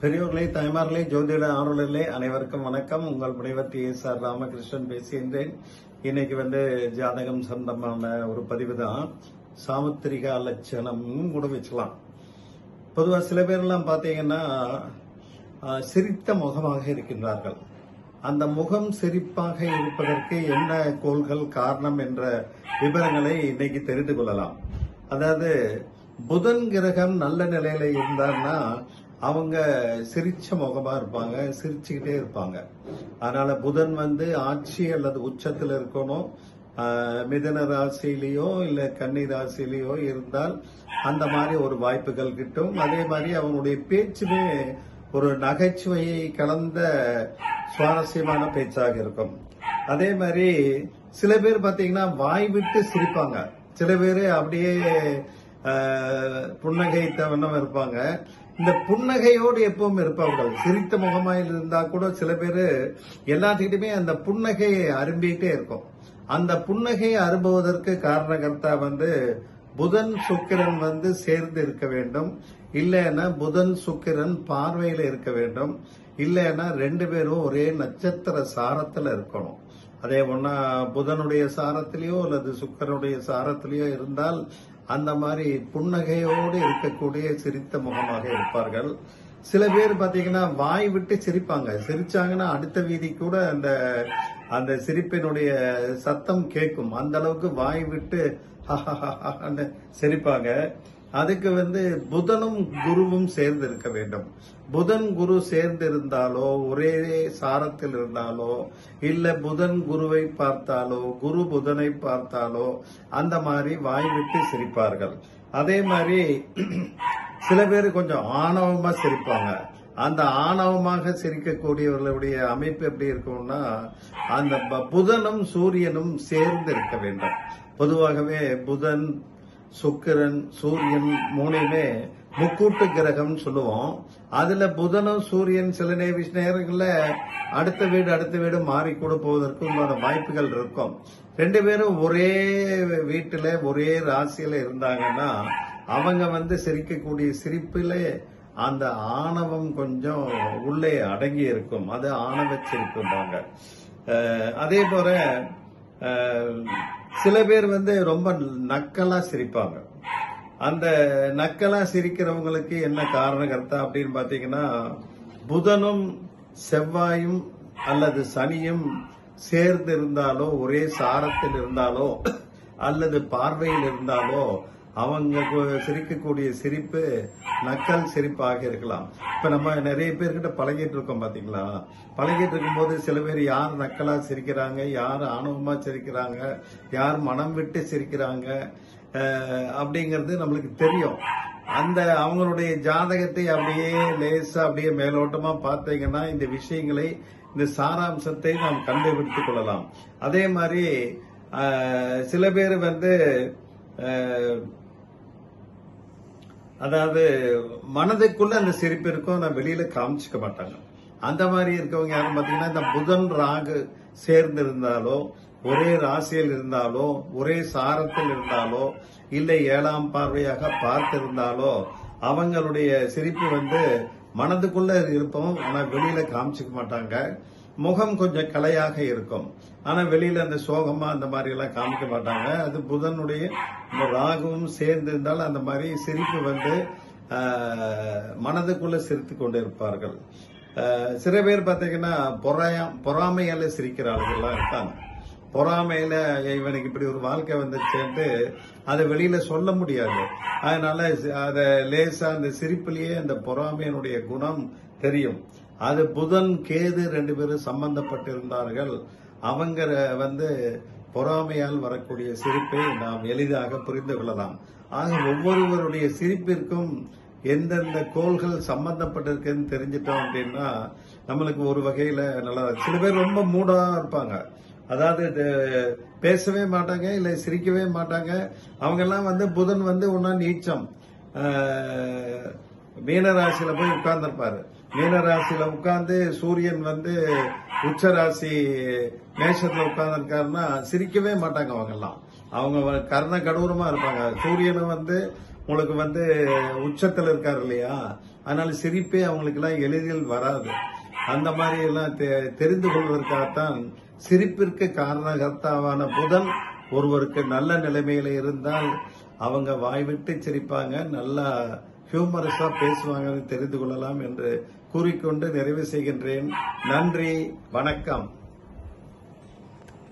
பெரியோர்களே, தாய்மார்களே, ஜோதிட ஆர்வலர்களே அனைவருக்கும் வணக்கம். உங்கள் முனைவர் TSR ராமகிருஷ்ணன் பேசுகின்றேன். இன்னைக்கு ஜாதகம் சொந்தமான ஒரு பதிவு தான். சாமுத்திரிகா லட்சணம் கூட வச்சுக்கலாம். பொதுவா சில பேர்லாம் பாத்தீங்கன்னா சிரித்த முகமாக இருக்கின்றார்கள். அந்த முகம் சிரிப்பாக இருப்பதற்கு என்ன கோள்கள் காரணம் என்ற விவரங்களை இன்னைக்கு தெரிந்து கொள்ளலாம். அதாவது புதன் கிரகம் நல்ல நிலையில இருந்தார்னா அவங்க சிரிச்ச முகமா இருப்பாங்க, சிரிச்சுக்கிட்டே இருப்பாங்க. அதனால புதன் ஆட்சி அல்லது உச்சத்தில் இருக்கணும். மிதன ராசியிலேயோ இல்ல கன்னி ராசியிலேயோ இருந்தால் அந்த மாதிரி ஒரு வாய்ப்புகள் கிட்டும். அதே மாதிரி அவங்களுடைய பேச்சுமே ஒரு நகைச்சுவையை கலந்த சுவாரஸ்யமான பேச்சாக இருக்கும். அதே மாதிரி சில பேர் பாத்தீங்கன்னா வாய் விட்டு சிரிப்பாங்க. சில பேர் அப்படியே புன்னகைத்தவண்ணம் இருப்பாங்க. இந்த புன்னகையோடு எப்பவும் இருப்பவர்கள் சிரித்த முகமாயில் இருந்தா கூட சில பேரு எல்லாத்துக்கிட்டுமே அந்த புன்னகையை அரும்பிட்டே இருக்கும். அந்த புன்னகையை அரும்புவதற்கு காரணகர்த்தா புதன் சுக்கிரன் சேர்ந்து இருக்க வேண்டும். இல்லைன்னா புதன் சுக்கிரன் பார்வையில இருக்க வேண்டும். இல்லைன்னா ரெண்டு பேரும் ஒரே நட்சத்திர சாரத்துல இருக்கணும். அதே ஒன்னா புதனுடைய சாரத்திலேயோ அல்லது சுக்கிரனுடைய சாரத்திலேயோ இருந்தால் அந்த மாதிரி புன்னகையோடு இருக்கக்கூடிய சிரித்த முகமாக இருப்பார்கள். சில பேர் பாத்தீங்கன்னா வாய் விட்டு சிரிப்பாங்க. சிரிச்சாங்கன்னா அடுத்த வீதி கூட அந்த சிரிப்பினுடைய சத்தம் கேட்கும். அந்த அளவுக்கு வாய் விட்டு சிரிப்பாங்க. அதுக்கு புதனும் குருவும் சேர்ந்து இருக்க வேண்டும். புதன் குரு சேர்ந்து இருந்தாலோ, ஒரே சாரத்தில் இருந்தாலோ, இல்ல புதன் குருவை பார்த்தாலோ, குரு புதனை பார்த்தாலோ அந்த மாதிரி வாய் விட்டு சிரிப்பார்கள். அதே மாதிரி சில பேர் கொஞ்சம் ஆணவமா சிரிப்பாங்க. அந்த ஆணவமாக சிரிக்கக்கூடியவர்களுடைய அமைப்பு எப்படி இருக்கும்னா அந்த புதனும் சூரியனும் சேர்ந்து இருக்க வேண்டும். பொதுவாகவே புதன், சுக்கிரன், சூரியன் மூணுமே முக்கூட்டு கிரகம் சொல்லுவோம். அதுல புதனும் சூரியன் சில நேரங்கள்ல அடுத்த வீடு மாறி கூட போவதற்கு உண்டான வாய்ப்புகள் இருக்கும். ரெண்டு பேரும் ஒரே வீட்டுல ஒரே ராசியில இருந்தாங்கன்னா அவங்க சிரிக்கக்கூடிய சிரிப்பில அந்த ஆணவம் கொஞ்சம் உள்ளே அடங்கி இருக்கும். அது ஆணவ சிரிப்பும்பாங்க. அதே போல சில பேர் ரொம்ப நக்கலா சிரிப்பாங்க. அந்த நக்கலா சிரிக்கிறவங்களுக்கு என்ன காரணகர்த்தா அப்படின்னு பாத்தீங்கன்னா புதனும் செவ்வாயும் அல்லது சனியும் சேர்ந்து இருந்தாலோ, ஒரே சாரத்தில் இருந்தாலோ அல்லது பார்வையில் இருந்தாலோ அவங்க சிரிக்கக்கூடிய சிரிப்பு நக்கல் சிரிப்பாக இருக்கலாம். இப்ப நம்ம நிறைய பேர்கிட்ட பழகிட்டு இருக்கோம் பாத்தீங்களா. பழகிட்டு இருக்கும்போது சில பேர் யார் நக்கலா சிரிக்கிறாங்க, யார் ஆணவமா சிரிக்கிறாங்க, யார் மனம் விட்டு சிரிக்கிறாங்க அப்படிங்கறது நம்மளுக்கு தெரியும். அந்த அவங்களுடைய ஜாதகத்தை அப்படியே லேசா அப்படியே மேலோட்டமா பார்த்தீங்கன்னா இந்த விஷயங்களை, இந்த சாராம்சத்தை நாம் கண்டுபிடித்துக் கொள்ளலாம். அதே மாதிரி சில பேர் அதாவது மனதுக்குள்ள அந்த சிரிப்பு இருக்கும், நான் வெளியில காமிச்சுக்க மாட்டாங்க. அந்த மாதிரி இருக்கவங்க யாரும் பாத்தீங்கன்னா இந்த புதன் ராகு சேர்ந்து இருந்தாலோ, ஒரே ராசியில் இருந்தாலோ, ஒரே சாரத்தில் இருந்தாலோ, இல்லை 7ஆம் பார்வையாக பார்த்து இருந்தாலோ அவங்களுடைய சிரிப்பு மனதுக்குள்ள இருப்போம், ஆனா வெளியில காமிச்சுக்க மாட்டாங்க. முகம் கொஞ்சம் கலையாக இருக்கும், ஆனா வெளியில அந்த சோகமா அந்த மாதிரி எல்லாம் காமிக்க மாட்டாங்க. அது புதனுடைய ராகுவும் சேர்ந்து இருந்தால் அந்த மாதிரி சிரிப்பு மனதுக்குள்ள சிரித்து கொண்டு இருப்பார்கள். சில பேர் பாத்தீங்கன்னா பொறாமையால சிரிக்கிற ஆளுகள்லாம் இருக்காங்க. பொறாமையில இவனுக்கு இப்படி ஒரு வாழ்க்கை வந்துருச்சுட்டு அதை வெளியில சொல்ல முடியாது. அதனால அத லேசா அந்த சிரிப்பிலேயே அந்த பொறாமையினுடைய குணம் தெரியும். அது புதன் கேது ரெண்டு பேரும் சம்பந்தப்பட்டிருந்தார்கள். அவங்க பொறாமையால் வரக்கூடிய சிரிப்பை நாம் எளிதாக புரிந்து கொள்ளலாம். ஆக ஒவ்வொருவருடைய சிரிப்பிற்கும் எந்தெந்த கோள்கள் சம்பந்தப்பட்டிருக்குன்னு தெரிஞ்சிட்டோம் அப்படின்னா நம்மளுக்கு ஒரு வகையில நல்லா. சில பேர் ரொம்ப மூடா இருப்பாங்க. அதாவது பேசவே மாட்டாங்க, இல்ல சிரிக்கவே மாட்டாங்க. அவங்க எல்லாம் புதன் ஒன்னா நீச்சம் மீனராசியில போய் உட்கார்ந்துருப்பாரு. மீனராசியில உட்கார்ந்து சூரியன் உச்ச ராசி மேஷத்துல உட்கார்ந்து இருக்காருன்னா சிரிக்கவே மாட்டாங்க. அவங்க எல்லாம் அவங்க கர்ண கடூரமா இருப்பாங்க. சூரியனும் உங்களுக்கு உச்சத்துல இருக்காரு இல்லையா, அதனால சிரிப்பே அவங்களுக்கு எல்லாம் எளிதில் வராது. அந்த மாதிரி எல்லாம் தெரிந்து கொள்வதற்காகத்தான் சிரிப்பிற்கு காரணகர்த்தாவான புதன் ஒருவருக்கு நல்ல நிலைமையில இருந்தால் அவங்க வாய்விட்டு சிரிப்பாங்க, நல்லா ஹியூமரஸா பேசுவாங்க, தெரிந்து கொள்ளலாம் என்று கூறிக்கொண்டு நிறைவு செய்கின்றேன். நன்றி, வணக்கம்.